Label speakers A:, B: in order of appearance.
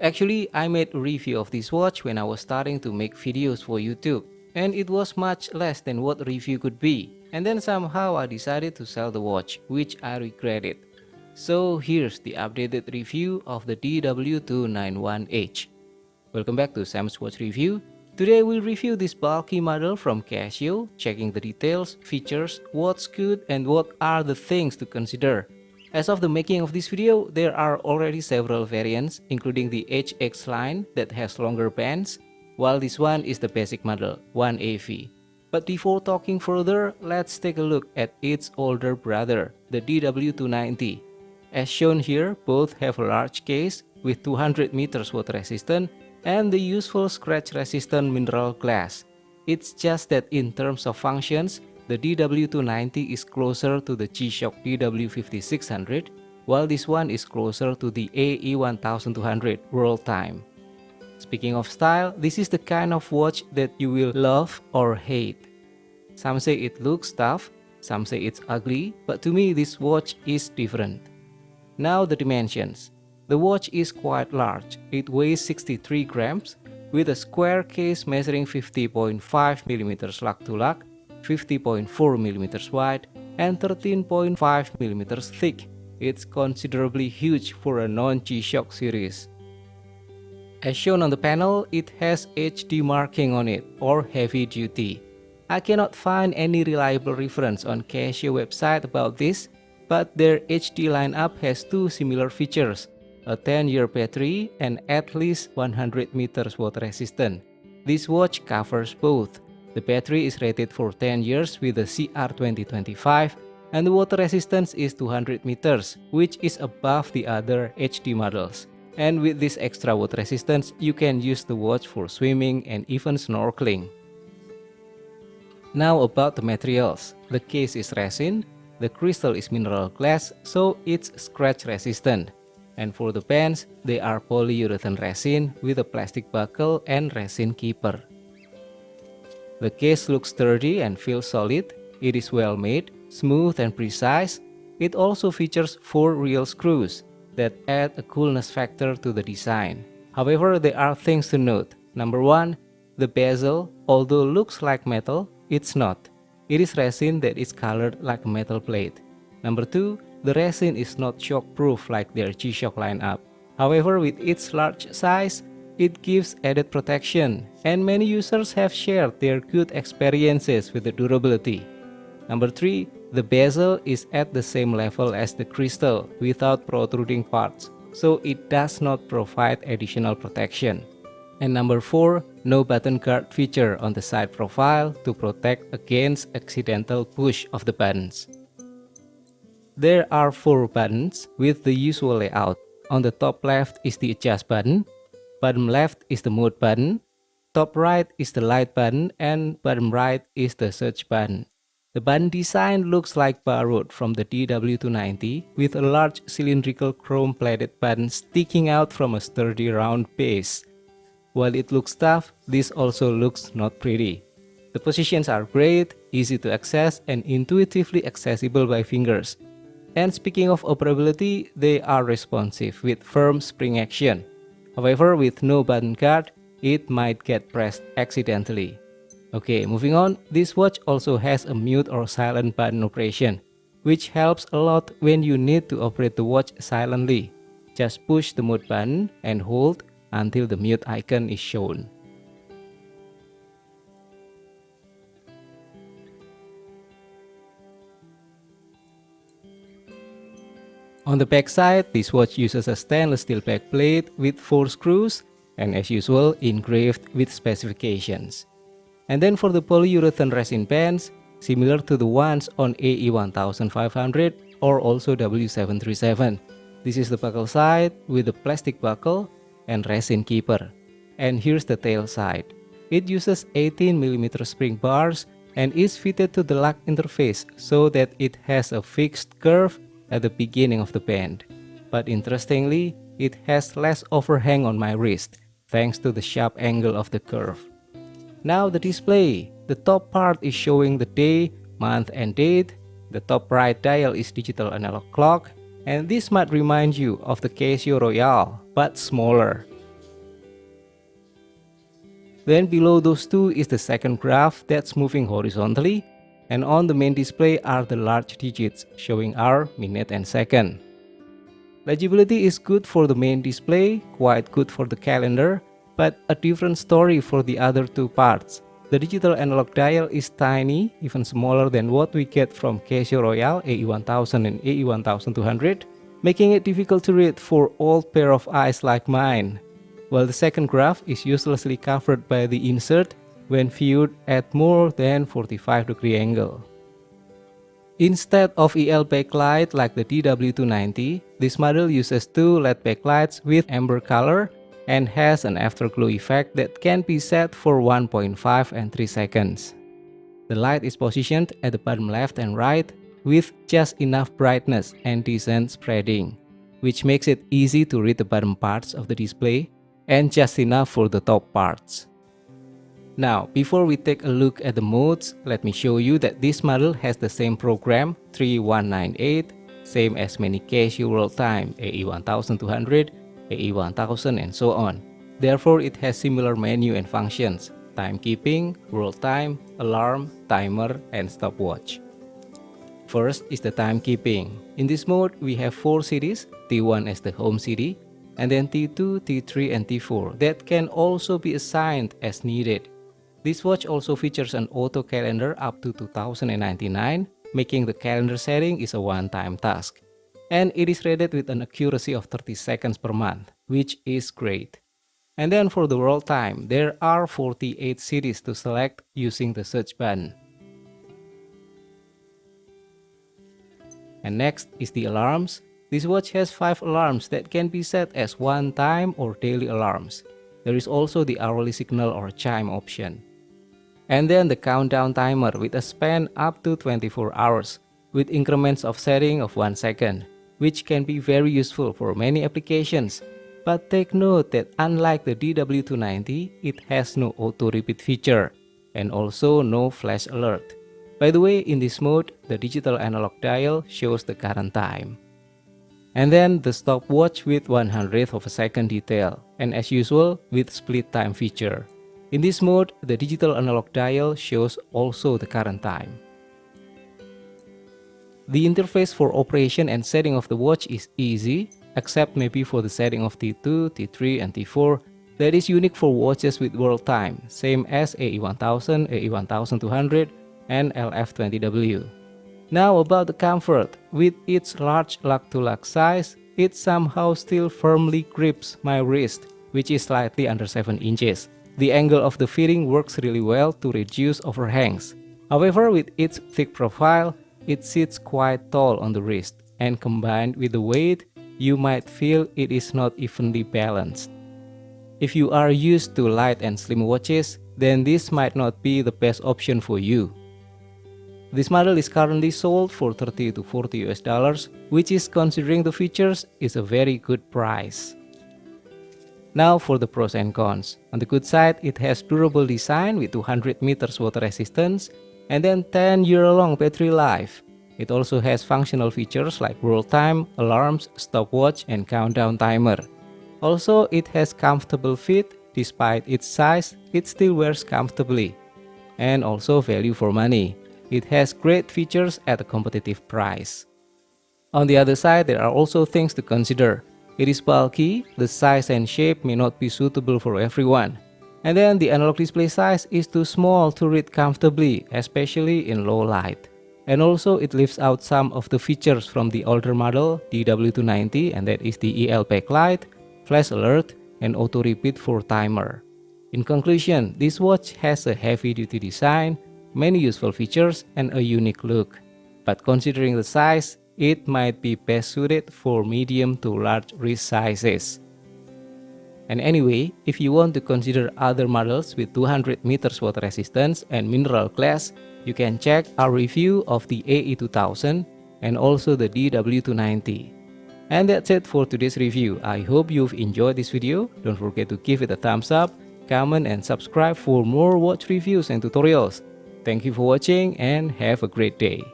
A: Actually, I made a review of this watch when I was starting to make videos for YouTube, and it was much less than what a review could be. And then somehow I decided to sell the watch, which I regretted. So here's the updated review of the DW291H. Welcome back to Sam's Watch Review. Today we'll review this bulky model from Casio, checking the details, features, what's good and what are the things to consider. As of the making of this video, there are already several variants, including the HX line that has longer bands, while this one is the basic model, 1AV. But before talking further, let's take a look at its older brother, the DW290. As shown here, both have a large case with 200 meters water resistant and the useful scratch resistant mineral glass. It's just that in terms of functions, the DW290 is closer to the G-Shock DW5600, while this one is closer to the AE1200 World Time. Speaking of style, this is the kind of watch that you will love or hate. Some say it looks tough, some say it's ugly, but to me this watch is different. Now the dimensions. The watch is quite large. It weighs 63 grams with a square case measuring 50.5mm lug to lug, 50.4mm wide, and 13.5mm thick. It's considerably huge for a non-G-Shock series. As shown on the panel, it has HD marking on it, or heavy duty. I cannot find any reliable reference on Casio website about this, but their HD lineup has two similar features, a 10-year battery and at least 100 meters water resistant. This watch covers both. The battery is rated for 10 years with a CR2025 and the water resistance is 200 meters, which is above the other HD models. And with this extra water resistance, you can use the watch for swimming and even snorkeling. Now about the materials. The case is resin, the crystal is mineral glass, so it's scratch resistant. And for the bands, they are polyurethane resin with a plastic buckle and resin keeper. The case looks sturdy and feels solid. It is well made, smooth and precise. It also features 4 real screws that add a coolness factor to the design. However, there are things to note. Number 1, the bezel, although looks like metal, it's not. It is resin that is colored like a metal plate. Number 2, the resin is not shock-proof like their G-Shock lineup. However, with its large size, it gives added protection, and many users have shared their good experiences with the durability. Number 3, the bezel is at the same level as the crystal without protruding parts, so it does not provide additional protection. And number 4, no button guard feature on the side profile to protect against accidental push of the buttons. There are 4 buttons with the usual layout. On the top left is the adjust button, bottom left is the mode button, top right is the light button, and bottom right is the search button. The button design looks like borrowed from the DW290 with a large cylindrical chrome-plated button sticking out from a sturdy round base. While it looks tough, this also looks not pretty. The positions are great, easy to access, and intuitively accessible by fingers. And speaking of operability, they are responsive with firm spring action. However, with no button guard, it might get pressed accidentally. Okay, moving on, this watch also has a mute or silent button operation, which helps a lot when you need to operate the watch silently. Just push the mode button and hold until the mute icon is shown. On the back side, this watch uses a stainless steel backplate with 4 screws and as usual engraved with specifications. And then for the polyurethane resin bands, similar to the ones on AE1500 or also W737. This is the buckle side with the plastic buckle and resin keeper. And here's the tail side. It uses 18mm spring bars and is fitted to the lock interface so that it has a fixed curve at the beginning of the band. But interestingly, it has less overhang on my wrist thanks to the sharp angle of the curve. Now the display. The top part is showing the day, month and date. The top right dial is digital analog clock, and this might remind you of the Casio Royale, but smaller. Then below those two is the second graph that's moving horizontally, and on the main display are the large digits showing hour, minute, and second. Legibility is good for the main display, quite good for the calendar, but a different story for the other two parts. The digital analog dial is tiny, even smaller than what we get from Casio Royale AE1000 and AE1200, making it difficult to read for old pair of eyes like mine. While the second graph is uselessly covered by the insert when viewed at more than 45-degree angle. Instead of EL backlight like the DW290, this model uses two LED backlights with amber color and has an afterglow effect that can be set for 1.5 and 3 seconds. The light is positioned at the bottom left and right with just enough brightness and decent spreading, which makes it easy to read the bottom parts of the display and just enough for the top parts. Now, before we take a look at the modes, let me show you that this model has the same program 3198, same as many Casio World Time AE1200, AE1000 and so on. Therefore, it has similar menu and functions: timekeeping, world time, alarm, timer, and stopwatch. First is the timekeeping. In this mode, we have 4 cities, T1 as the home city, and then T2, T3, and T4 that can also be assigned as needed. This watch also features an auto calendar up to 2099, making the calendar setting is a one-time task. And it is rated with an accuracy of 30 seconds per month, which is great. And then for the world time, there are 48 cities to select using the search button. And next is the alarms. This watch has 5 alarms that can be set as one-time or daily alarms. There is also the hourly signal or chime option. And then the countdown timer with a span up to 24 hours, with increments of setting of 1 second, which can be very useful for many applications. But take note that unlike the DW290, it has no auto repeat feature, and also no flash alert. By the way, in this mode, the digital analog dial shows the current time. And then the stopwatch with 1/100th of a second detail, and as usual with split time feature. In this mode, the digital analog dial shows also the current time. The interface for operation and setting of the watch is easy, except maybe for the setting of T2, T3, and T4 that is unique for watches with world time, same as AE1000, AE1200, and LF20W. Now about the comfort. With its large lug-to-lug size, it somehow still firmly grips my wrist, which is slightly under 7 inches. The angle of the fitting works really well to reduce overhangs. However, with its thick profile, it sits quite tall on the wrist, and combined with the weight, you might feel it is not evenly balanced. If you are used to light and slim watches, then this might not be the best option for you. This model is currently sold for $30 to $40, which is, considering the features, is a very good price. Now for the pros and cons. On the good side, it has durable design with 200 meters water resistance and then 10-year-long battery life. It also has functional features like world time, alarms, stopwatch, and countdown timer. Also, it has comfortable fit. Despite its size, it still wears comfortably. And also value for money. It has great features at a competitive price. On the other side, there are also things to consider. It is bulky, the size and shape may not be suitable for everyone. And then the analog display size is too small to read comfortably, especially in low light. And also it leaves out some of the features from the older model DW290, and that is the EL backlight, flash alert, and auto repeat for timer. In conclusion, this watch has a heavy-duty design, many useful features, and a unique look. But considering the size, it might be best suited for medium to large wrist sizes. And anyway, if you want to consider other models with 200 meters water resistance and mineral glass, you can check our review of the AE2000 and also the DW290. And that's it for today's review. I hope you've enjoyed this video. Don't forget to give it a thumbs up, comment, and subscribe for more watch reviews and tutorials. Thank you for watching and have a great day.